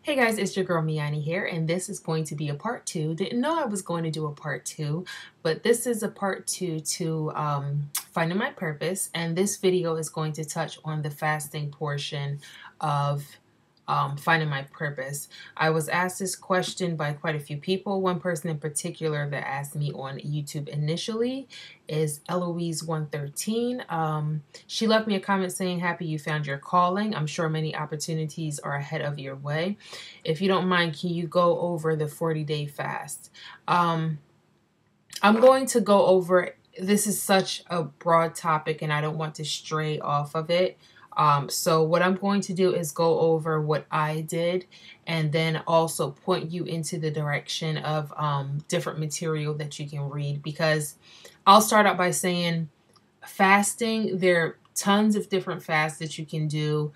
Hey guys, it's your girl Me-Anie here, and this is going to be a part two. Didn't know I was going to do a part two, but this is a part two to finding my purpose, and this video is going to touch on the fasting portion of finding my purpose. I was asked this question by quite a few people. One person in particular that asked me on YouTube initially is Eloise113. She left me a comment saying, "Happy you found your calling. I'm sure many opportunities are ahead of your way. If you don't mind, can you go over the 40-day fast?" I'm going to go over, this is such a broad topic and I don't want to stray off of it. So what I'm going to do is go over what I did and then also point you into the direction of different material that you can read, because I'll start out by saying fasting, there are tons of different fasts that you can do.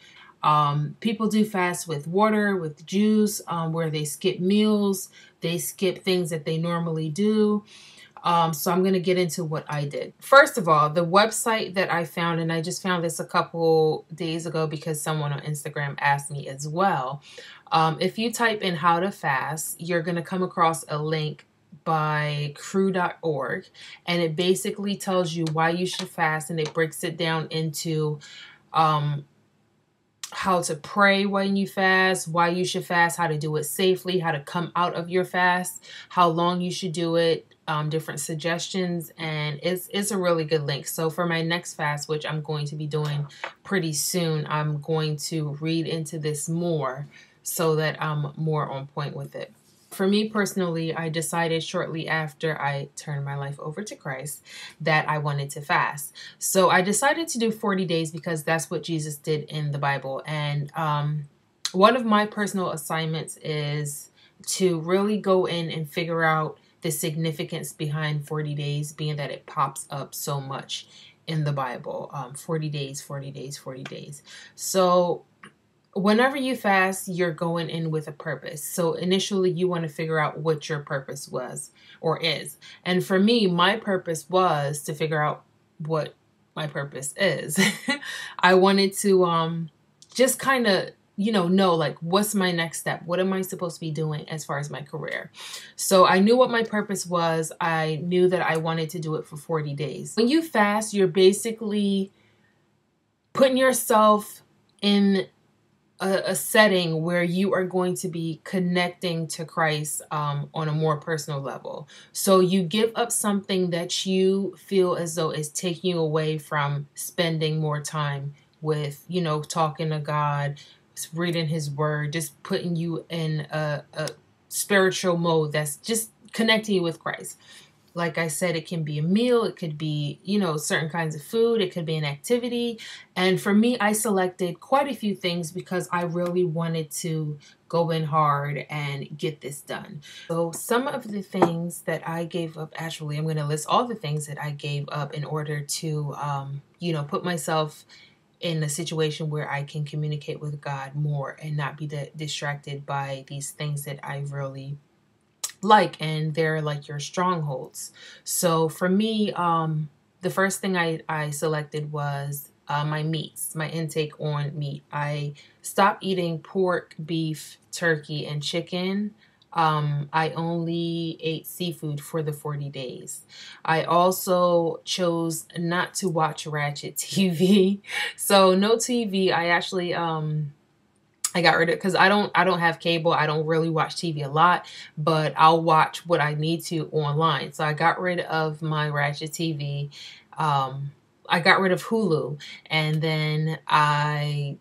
People do fast with water, with juice, where they skip meals, they skip things that they normally do. So I'm going to get into what I did. First of all, the website that I found, and I just found this a couple days ago because someone on Instagram asked me as well. If you type in how to fast, you're going to come across a link by crew.org, and it basically tells you why you should fast, and it breaks it down into how to pray when you fast, why you should fast, how to do it safely, how to come out of your fast, how long you should do it, different suggestions, and it's a really good link. So for my next fast, which I'm going to be doing pretty soon, I'm going to read into this more so that I'm more on point with it. For me personally, I decided shortly after I turned my life over to Christ that I wanted to fast. So I decided to do 40 days because that's what Jesus did in the Bible. And one of my personal assignments is to really go in and figure out the significance behind 40 days, being that it pops up so much in the Bible. 40 days, 40 days, 40 days. So whenever you fast, you're going in with a purpose. So initially you want to figure out what your purpose was or is. And for me, my purpose was to figure out what my purpose is. I wanted to just kind of, know like, what's my next step? What am I supposed to be doing as far as my career? So I knew what my purpose was. I knew that I wanted to do it for 40 days. When you fast, you're basically putting yourself in a setting where you are going to be connecting to Christ on a more personal level. So you give up something that you feel as though is taking you away from spending more time with, talking to God, reading his word, just putting you in a spiritual mode that's just connecting you with Christ. Like I said, it can be a meal, it could be, certain kinds of food, it could be an activity. And for me, I selected quite a few things because I really wanted to go in hard and get this done. So some of the things that I gave up, actually, I'm going to list all the things that I gave up in order to, put myself in a situation where I can communicate with God more and not be distracted by these things that I really and they're like your strongholds. So for me, the first thing I selected was my meats, my intake on meat. I stopped eating pork, beef, turkey, and chicken. I only ate seafood for the 40 days. I also chose not to watch Ratchet TV. So no TV. I actually I got rid of, because I don't have cable. I don't really watch TV a lot, but I'll watch what I need to online. So I got rid of my Ratchet TV. I got rid of Hulu, and then I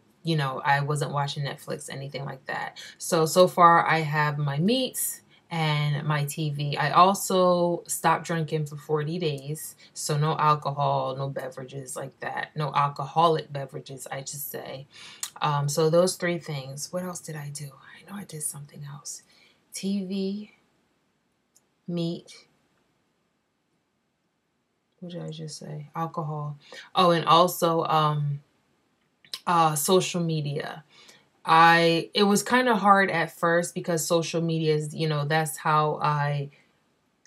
wasn't watching Netflix, anything like that. So far I have my meats and my TV. I also stopped drinking for 40 days. So no alcohol, no beverages like that. No alcoholic beverages, I should say. So those three things. What else did I do? I know I did something else. TV, meat. What did I just say? Alcohol. Oh, and also social media. It was kind of hard at first because social media is, that's how I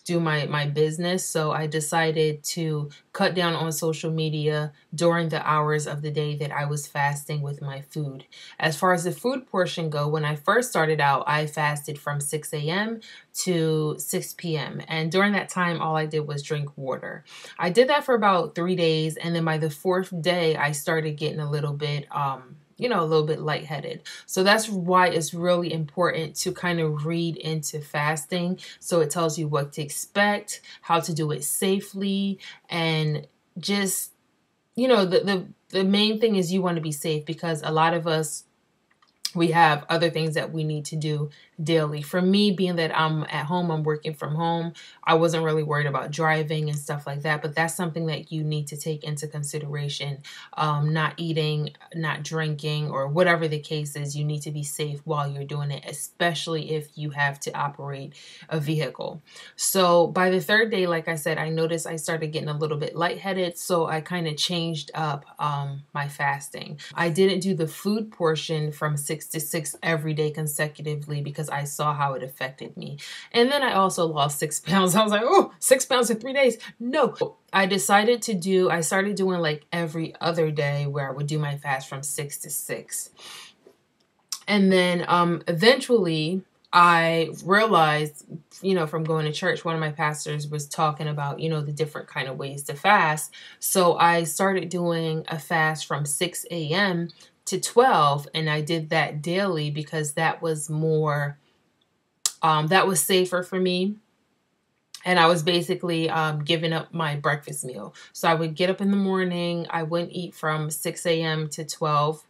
do my business. So I decided to cut down on social media during the hours of the day that I was fasting with my food. As far as the food portion go, when I first started out, I fasted from 6 a.m. to 6 p.m. And during that time, all I did was drink water. I did that for about 3 days. And then by the fourth day, I started getting a little bit, a little bit lightheaded. So that's why it's really important to kind of read into fasting. So it tells you what to expect, how to do it safely, and just, the main thing is you want to be safe, because a lot of us, we have other things that we need to do daily. For me, being that I'm at home, I'm working from home, I wasn't really worried about driving and stuff like that. But that's something that you need to take into consideration. Not eating, not drinking, or whatever the case is, you need to be safe while you're doing it, especially if you have to operate a vehicle. So by the third day, like I said, I noticed I started getting a little bit lightheaded. So I kind of changed up my fasting. I didn't do the food portion from 6 to 6 every day consecutively, because I saw how it affected me. And then I also lost 6 pounds. I was like, oh, 6 pounds in 3 days. No, I started doing like every other day, where I would do my fast from 6 to 6. And then eventually I realized, from going to church, one of my pastors was talking about, the different kind of ways to fast. So I started doing a fast from 6 a.m. to 12, and I did that daily because that was more, that was safer for me. And I was basically giving up my breakfast meal. So I would get up in the morning. I wouldn't eat from 6 a.m. to 12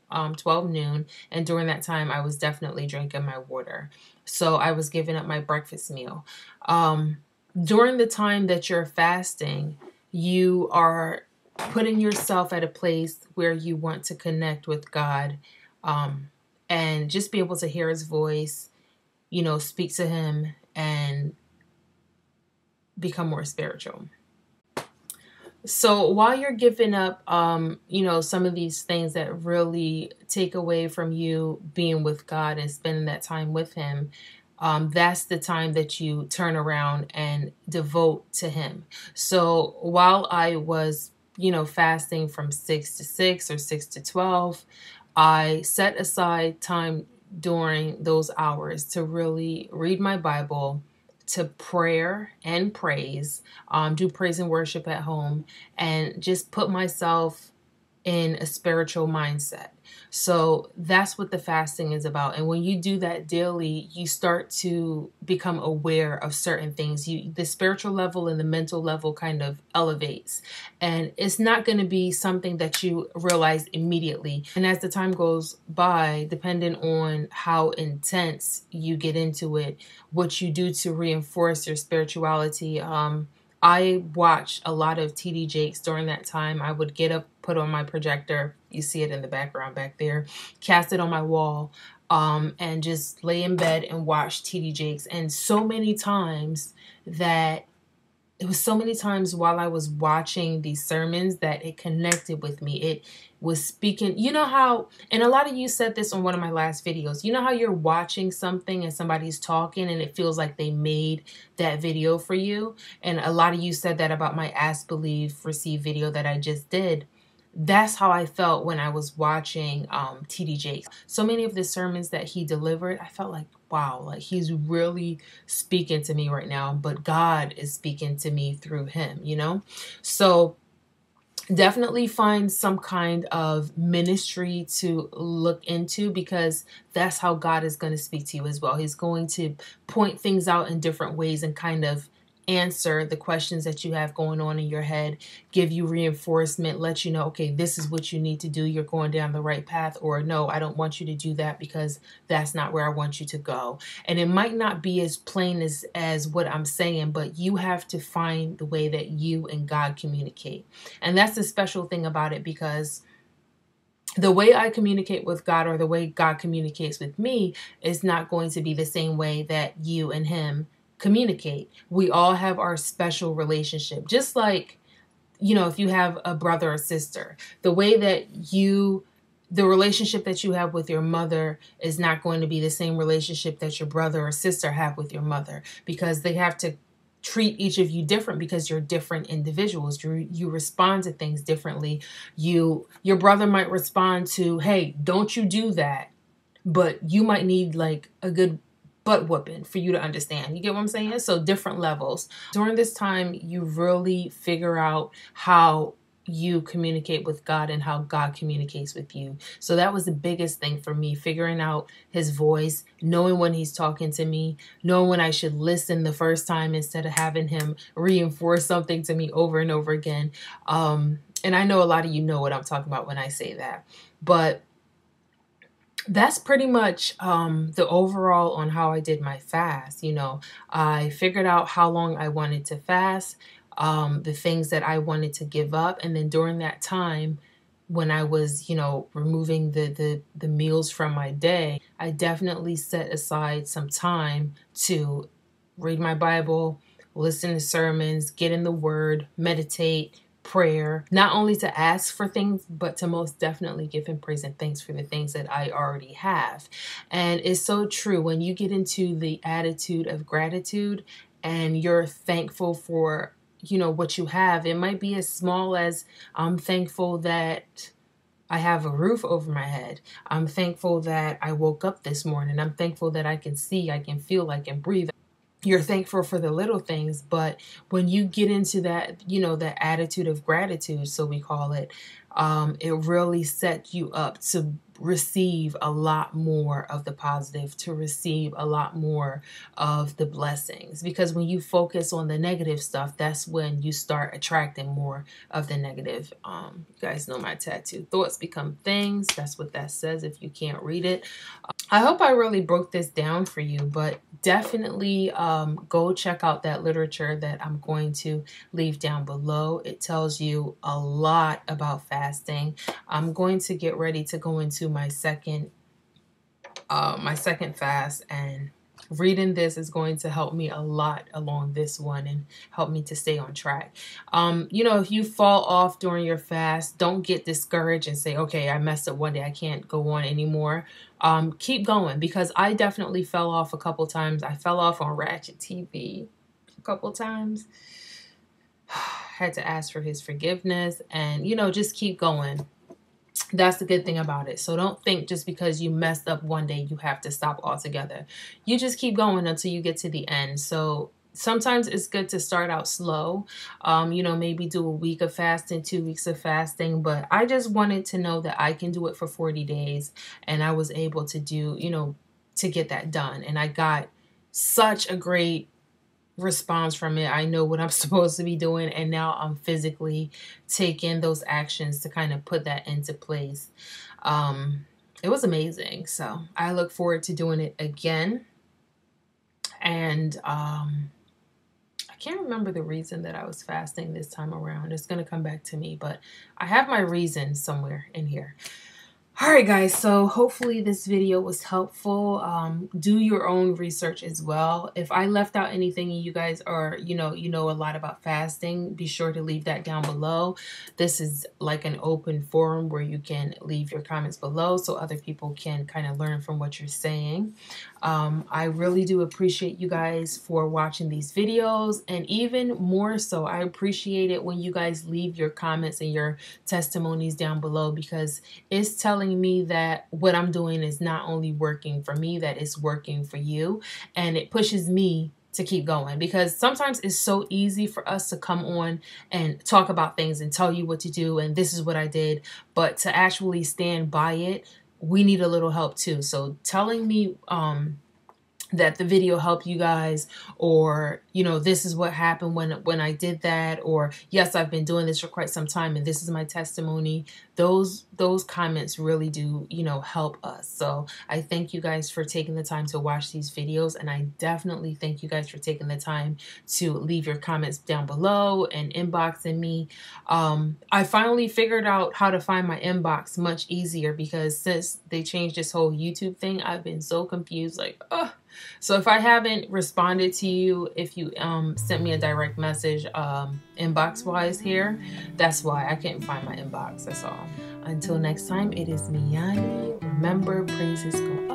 noon. And during that time, I was definitely drinking my water. So I was giving up my breakfast meal. During the time that you're fasting, you are putting yourself at a place where you want to connect with God, and just be able to hear his voice, speak to him, and become more spiritual. So while you're giving up, some of these things that really take away from you being with God and spending that time with him, that's the time that you turn around and devote to him. So while I was, fasting from 6 to 6 or 6 to 12, I set aside time during those hours to really read my Bible, to prayer and praise, do praise and worship at home, and just put myself in a spiritual mindset. So that's what the fasting is about. And when you do that daily, you start to become aware of certain things. The spiritual level and the mental level kind of elevates. And it's not going to be something that you realize immediately. And as the time goes by, depending on how intense you get into it, what you do to reinforce your spirituality, I watched a lot of TD Jakes during that time. I would get up, put on my projector, you see it in the background back there, cast it on my wall, and just lay in bed and watch TD Jakes. And so many times while I was watching these sermons that it connected with me. It was speaking, how, and a lot of you said this on one of my last videos, how you're watching something and somebody's talking and it feels like they made that video for you. And a lot of you said that about my Ask, Believe, Receive video that I just did. That's how I felt when I was watching TD Jakes. So many of the sermons that he delivered, I felt like, wow, like he's really speaking to me right now, but God is speaking to me through him, So definitely find some kind of ministry to look into, because that's how God is going to speak to you as well. He's going to point things out in different ways and kind of answer the questions that you have going on in your head, give you reinforcement, let you know, okay, this is what you need to do. You're going down the right path, or no, I don't want you to do that because that's not where I want you to go. And it might not be as plain as what I'm saying, but you have to find the way that you and God communicate. And that's the special thing about it, because the way I communicate with God, or the way God communicates with me, is not going to be the same way that you and him communicate. We all have our special relationship. Just like, if you have a brother or sister, the way that the relationship that you have with your mother is not going to be the same relationship that your brother or sister have with your mother, because they have to treat each of you different because you're different individuals. You respond to things differently. Your brother might respond to, hey, don't you do that, but you might need like a good butt whooping for you to understand. You get what I'm saying? So different levels. During this time, you really figure out how you communicate with God and how God communicates with you. So that was the biggest thing for me, figuring out his voice, knowing when he's talking to me, knowing when I should listen the first time instead of having him reinforce something to me over and over again. And I know a lot of you know what I'm talking about when I say that. But that's pretty much the overall on how I did my fast. You know, I figured out how long I wanted to fast, the things that I wanted to give up. And then during that time, when I was, you know, removing the meals from my day, I definitely set aside some time to read my Bible, listen to sermons, get in the Word, meditate, prayer, not only to ask for things, but to most definitely give him praise and thanks for the things that I already have. And it's so true when you get into the attitude of gratitude and you're thankful for, you know, what you have. It might be as small as, I'm thankful that I have a roof over my head. I'm thankful that I woke up this morning. I'm thankful that I can see, I can feel, I can breathe. You're thankful for the little things, but when you get into that, you know, that attitude of gratitude, so we call it, it really sets you up to receive a lot more of the positive, to receive a lot more of the blessings. Because when you focus on the negative stuff, that's when you start attracting more of the negative. You guys know my tattoo, thoughts become things. That's what that says if you can't read it. I hope I really broke this down for you, but definitely go check out that literature that I'm going to leave down below. It tells you a lot about fasting. I'm going to get ready to go into my second fast, and reading this is going to help me a lot along this one and help me to stay on track. You know, if you fall off during your fast, don't get discouraged and say, okay, I messed up one day, I can't go on anymore. Keep going, because I definitely fell off a couple times. I fell off on Ratchet TV a couple times. Had to ask for his forgiveness and, you know, just keep going. That's the good thing about it. So don't think just because you messed up one day, you have to stop altogether. You just keep going until you get to the end. So sometimes it's good to start out slow. You know, maybe do a week of fasting, 2 weeks of fasting. But I just wanted to know that I can do it for 40 days. And I was able to do, you know, to get that done. And I got such a great response from it. I know what I'm supposed to be doing, and now I'm physically taking those actions to kind of put that into place. It was amazing. So I look forward to doing it again. And I can't remember the reason that I was fasting this time around. It's going to come back to me, but I have my reason somewhere in here. All right, guys, so hopefully this video was helpful. Do your own research as well. If I left out anything and you guys are, you know a lot about fasting, be sure to leave that down below. This is like an open forum where you can leave your comments below so other people can kind of learn from what you're saying. I really do appreciate you guys for watching these videos, and even more so, I appreciate it when you guys leave your comments and your testimonies down below, because it's telling me that what I'm doing is not only working for me, that it's working for you, and it pushes me to keep going, because sometimes it's so easy for us to come on and talk about things and tell you what to do and this is what I did, but to actually stand by it, we need a little help too. So telling me that the video helped you guys, or, you know, this is what happened when I did that, or yes, I've been doing this for quite some time and this is my testimony, those comments really do, you know, help us. So I thank you guys for taking the time to watch these videos, and I definitely thank you guys for taking the time to leave your comments down below and inboxing me. I finally figured out how to find my inbox much easier, because since they changed this whole YouTube thing, I've been so confused, like, ugh. So if I haven't responded to you, if you sent me a direct message inbox wise here, that's why I couldn't find my inbox. That's all. Until next time, it is Me-Anie. Remember, praises go